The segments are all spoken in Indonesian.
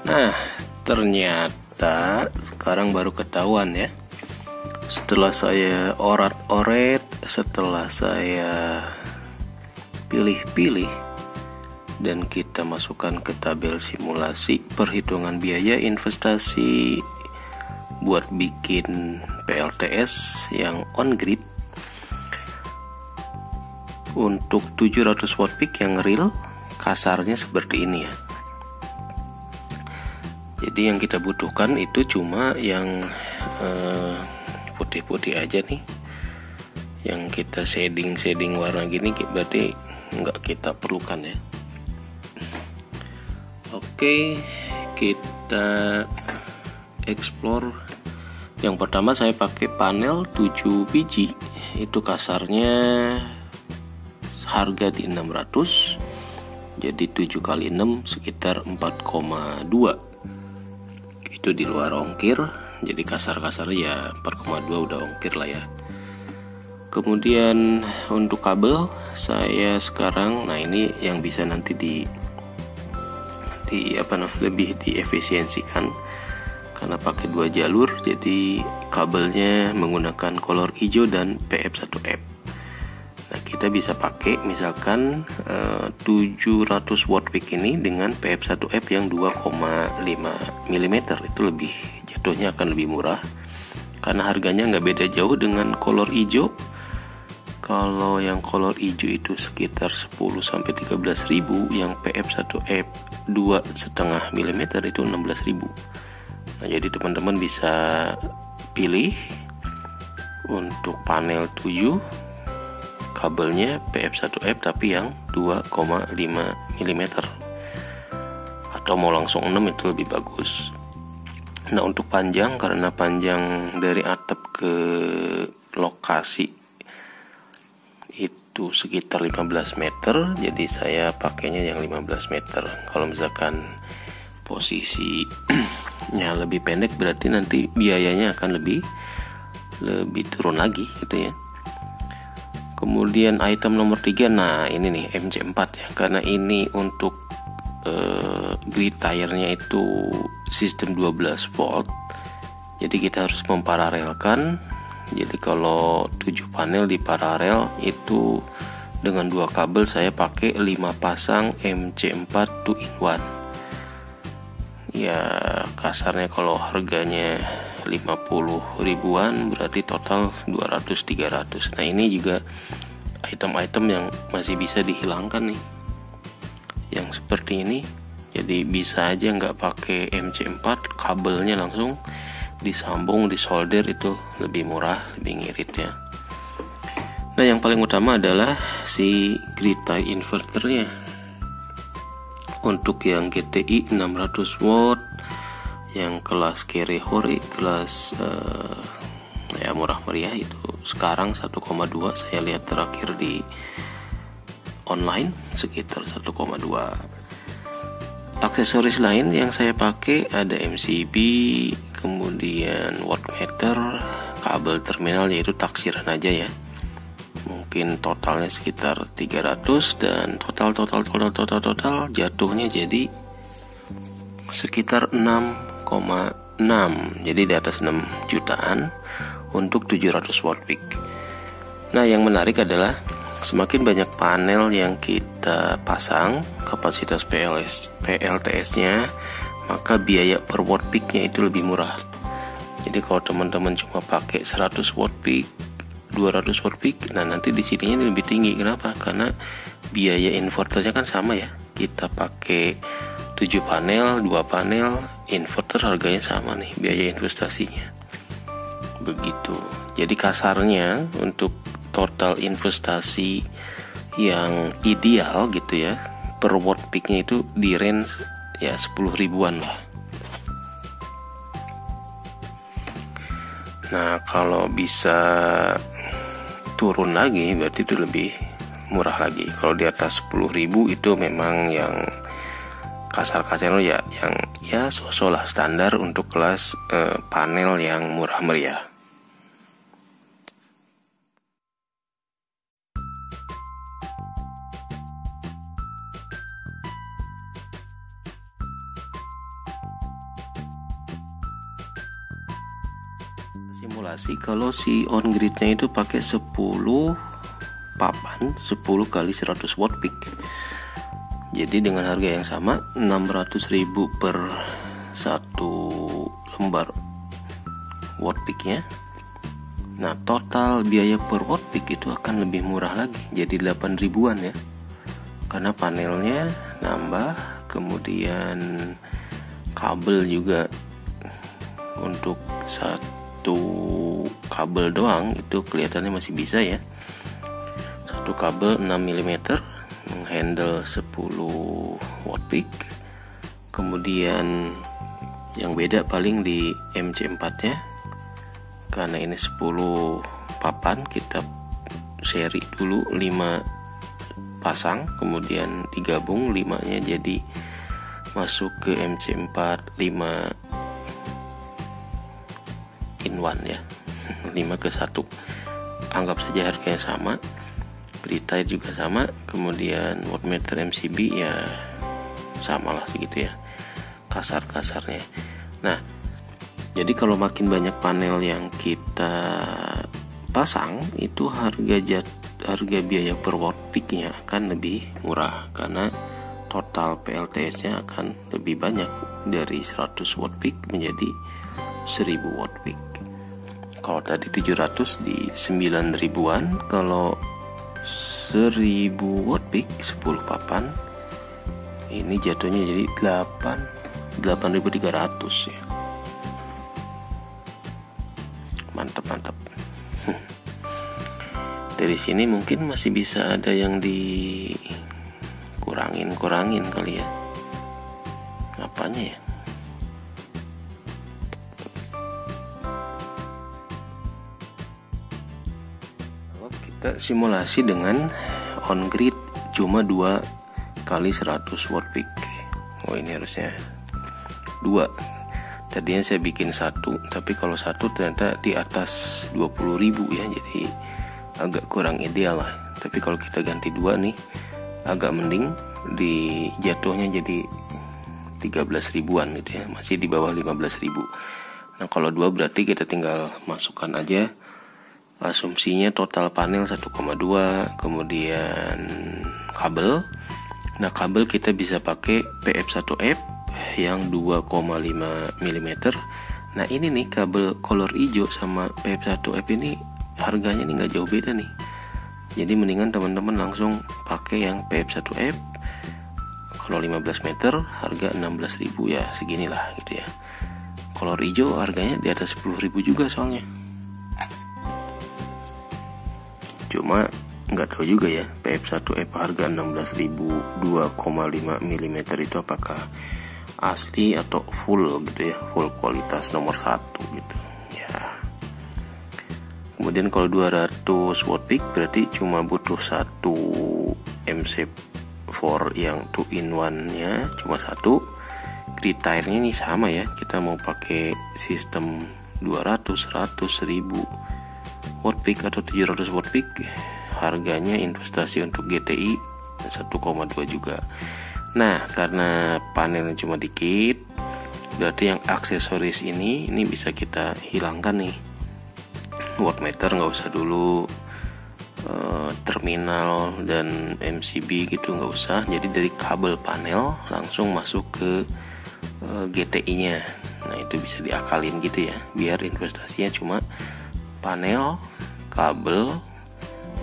Nah, ternyata sekarang baru ketahuan ya. Setelah saya orat-oret, setelah saya pilih-pilih, dan kita masukkan ke tabel simulasi perhitungan biaya investasi buat bikin PLTS yang on grid untuk 700 watt peak yang real, kasarnya seperti ini ya. Jadi yang kita butuhkan itu cuma yang putih-putih aja nih. Yang kita shading warna gini berarti nggak kita perlukan ya. Oke, kita explore. Yang pertama saya pakai panel 7 biji. Itu kasarnya harga di 600. Jadi 7 kali 6 sekitar 4,2. Itu di luar ongkir, jadi kasar-kasar ya 4,2 udah ongkir lah ya. Kemudian untuk kabel saya sekarang, nah ini yang bisa nanti lebih diefisiensikan karena pakai 2 jalur, jadi kabelnya menggunakan kolor hijau dan PF1F. Nah, kita bisa pakai misalkan 700 watt peak ini dengan PF1F yang 2,5 mm, itu lebih jatuhnya akan lebih murah karena harganya nggak beda jauh dengan kolor hijau. Kalau yang kolor hijau itu sekitar 10-13 ribu, yang PF1F 2,5 mm itu 16 ribu. Nah, jadi teman-teman bisa pilih untuk panel 7 kabelnya PF1F tapi yang 2,5 mm, atau mau langsung 6 itu lebih bagus. Nah, untuk panjang, karena panjang dari atap ke lokasi itu sekitar 15 meter, jadi saya pakainya yang 15 meter. Kalau misalkan posisinya lebih pendek berarti nanti biayanya akan lebih turun lagi gitu ya. Kemudian item nomor 3, nah ini nih MC4 ya, karena ini untuk grid tire-nya itu sistem 12 volt, jadi kita harus memparalelkan. Jadi kalau 7 panel di paralel itu dengan 2 kabel, saya pakai 5 pasang MC4 2-in-1 ya. Kasarnya kalau harganya 50 ribuan berarti total 200-300. Nah, ini juga item-item yang masih bisa dihilangkan nih, yang seperti ini. Jadi bisa aja nggak pakai MC4, kabelnya langsung disambung, disolder, itu lebih murah, lebih ngirit ya. Nah, yang paling utama adalah si grid tie inverternya. Untuk yang GTI 600 watt, yang kelas carry hore, kelas ya murah meriah itu sekarang 1,2, saya lihat terakhir di online sekitar 1,2. Aksesoris lain yang saya pakai ada MCB, kemudian wattmeter, kabel terminal, yaitu taksiran aja ya. Mungkin totalnya sekitar 300, dan total jatuhnya jadi sekitar 6,6, jadi di atas 6 jutaan untuk 700 watt peak. Nah, yang menarik adalah semakin banyak panel yang kita pasang, kapasitas PLTS-nya, maka biaya per watt peak-nya itu lebih murah. Jadi kalau teman-teman cuma pakai 100 watt peak, 200 watt peak, nah nanti di sininya lebih tinggi. Kenapa? Karena biaya inverternya kan sama ya. Kita pakai 7 panel, 2 panel, inverter harganya sama nih, biaya investasinya. Begitu. Jadi kasarnya untuk total investasi yang ideal gitu ya, per watt peak-nya itu di range ya 10 ribuan lah. Nah, kalau bisa turun lagi berarti itu lebih murah lagi. Kalau di atas 10.000 itu memang yang kasar-kasarnya yang sosok lah standar untuk kelas panel yang murah meriah. Simulasi kalau si on gridnya itu pakai 10 papan 10 kali 100 watt peak. Jadi dengan harga yang sama 600.000 per satu lembar watt peaknya. Nah total biaya per watt peak itu akan lebih murah lagi, jadi 8 ribuan ya, karena panelnya nambah, kemudian kabel juga untuk satu kabel doang itu kelihatannya masih bisa ya, satu kabel 6 mm menghandle 10 watt peak. Kemudian yang beda paling di MC4 nya, karena ini 10 papan, kita seri dulu 5 pasang, kemudian digabung 5 nya jadi masuk ke MC4 5 in 1 ya 5 ke 1. Anggap saja harganya sama, grid-tie juga sama, kemudian wattmeter MCB ya sama lah segitu ya kasar-kasarnya. Nah jadi kalau makin banyak panel yang kita pasang itu harga biaya per watt peak-nya akan lebih murah, karena total PLTS-nya akan lebih banyak, dari 100 watt peak menjadi 1000 watt peak. Kalau tadi 700 di 9 ribuan, kalau 1000 watt peak 10 papan ini jatuhnya jadi 8.300 ya. Mantap. Dari sini mungkin masih bisa ada yang dikurangin kali ya. Apanya ya? Kalau kita simulasi dengan on grid cuma 2 kali 100 watt peak. Oh ini harusnya 2. Tadinya saya bikin 1, tapi kalau 1 ternyata di atas 20.000 ya, jadi agak kurang ideal lah. Tapi kalau kita ganti 2 nih agak mending, di jatuhnya jadi 13 ribuan gitu ya, masih di bawah 15.000. Nah kalau 2 berarti kita tinggal masukkan aja asumsinya total panel 1,2, kemudian kabel. Nah kabel kita bisa pakai PF1F yang 2,5 mm. Nah ini nih kabel kolor hijau sama PF1F ini harganya nih nggak jauh beda nih. Jadi mendingan teman-teman langsung pakai yang PF1F. Kalau 15 meter harga 16.000 ya, seginilah gitu ya. Kolor hijau harganya di atas 10.000 juga soalnya. Cuma nggak tahu juga ya PF1F harga 16.000 2,5 mm itu apakah asli atau full gitu ya, full kualitas nomor 1 gitu ya. Kemudian kalau 200 watt peak berarti cuma butuh 1 MC4 yang 2 in 1 nya cuma 1. Grid tie-nya ini sama ya, kita mau pakai sistem 200, 100, 1000 watt peak atau 700 watt peak, harganya investasi untuk GTI 1,2 juga. Nah karena panelnya cuma dikit, berarti yang aksesoris ini bisa kita hilangkan nih. Wattmeter nggak usah dulu, terminal dan MCB gitu nggak usah. Jadi dari kabel panel langsung masuk ke GTI nya. Nah itu bisa diakalin gitu ya, biar investasinya cuma panel, kabel,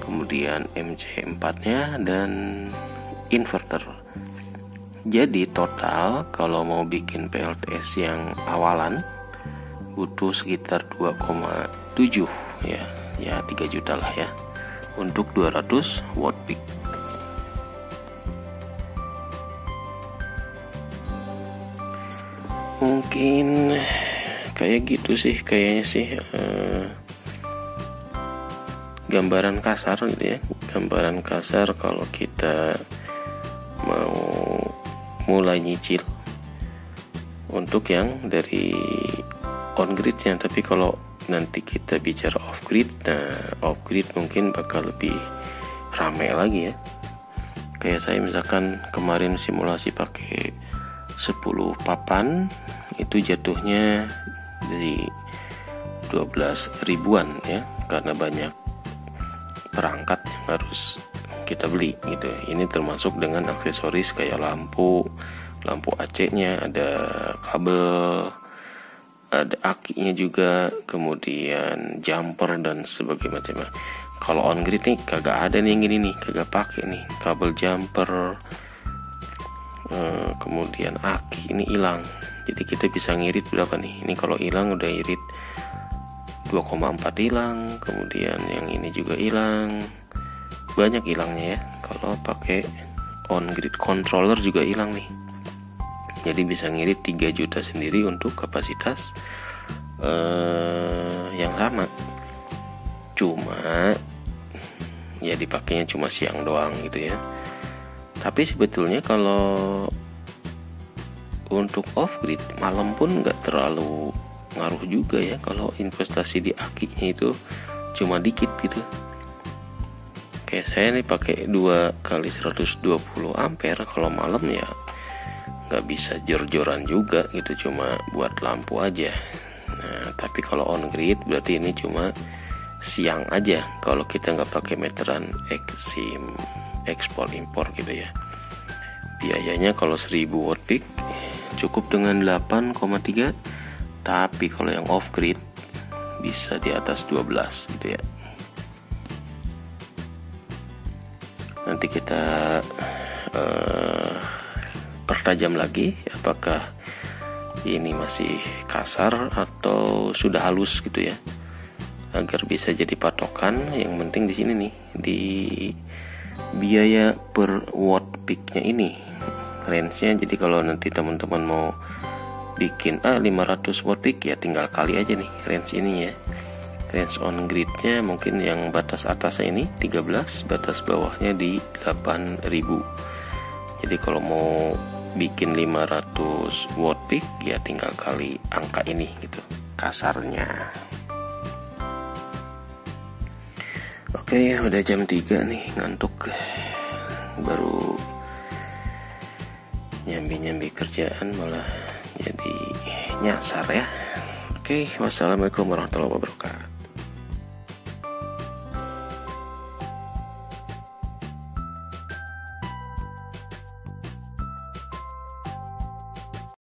kemudian MC4 nya dan inverter. Jadi total kalau mau bikin PLTS yang awalan butuh sekitar 2,7 ya 3 juta lah ya untuk 200 watt peak. Mungkin kayak gitu sih kayaknya sih, gambaran kasar gitu ya, gambaran kasar kalau kita mau mulai nyicil untuk yang dari on gridnya. Tapi kalau nanti kita bicara off grid, nah off grid mungkin bakal lebih ramai lagi ya. Kayak saya misalkan kemarin simulasi pakai 10 papan, itu jatuhnya dari 12 ribuan ya, karena banyak perangkat yang harus kita beli gitu. Ini termasuk dengan aksesoris kayak lampu AC-nya, ada kabel, ada akinya juga, kemudian jumper dan sebagainya macamnya. Kalau on grid nih kagak ada nih yang gini nih, kagak pakai nih kabel jumper, kemudian aki ini hilang. Jadi kita bisa ngirit berapa nih? Ini kalau hilang udah irit 2,4 hilang, kemudian yang ini juga hilang. Banyak hilangnya ya. Kalau pakai on grid controller juga hilang nih. Jadi bisa ngirit 3 juta sendiri untuk kapasitas yang sama. Cuma ya dipakainya cuma siang doang gitu ya. Tapi sebetulnya kalau untuk off grid malam pun nggak terlalu ngaruh juga ya, kalau investasi di akinya itu cuma dikit gitu. Kayak saya nih pakai 2 kali 120 ampere, kalau malam ya nggak bisa jor-joran juga gitu, cuma buat lampu aja. Nah tapi kalau on grid berarti ini cuma siang aja, kalau kita nggak pakai meteran eksim ekspor impor gitu ya. Biayanya kalau 1000 watt peak cukup dengan 8,3, tapi kalau yang off grid bisa di atas 12 gitu ya. Nanti kita pertajam lagi apakah ini masih kasar atau sudah halus gitu ya, agar bisa jadi patokan. Yang penting di sini nih, di biaya per watt peaknya ini range-nya. Jadi kalau nanti teman-teman mau bikin 500 watt peak ya tinggal kali aja nih range ini ya. Range on gridnya mungkin yang batas atasnya ini 13, batas bawahnya di 8000. Jadi kalau mau bikin 500 watt peak ya tinggal kali angka ini gitu kasarnya. Oke, udah jam 3 nih, ngantuk, baru nyambi kerjaan malah jadi nyasar ya. Oke, wassalamualaikum warahmatullahi wabarakatuh.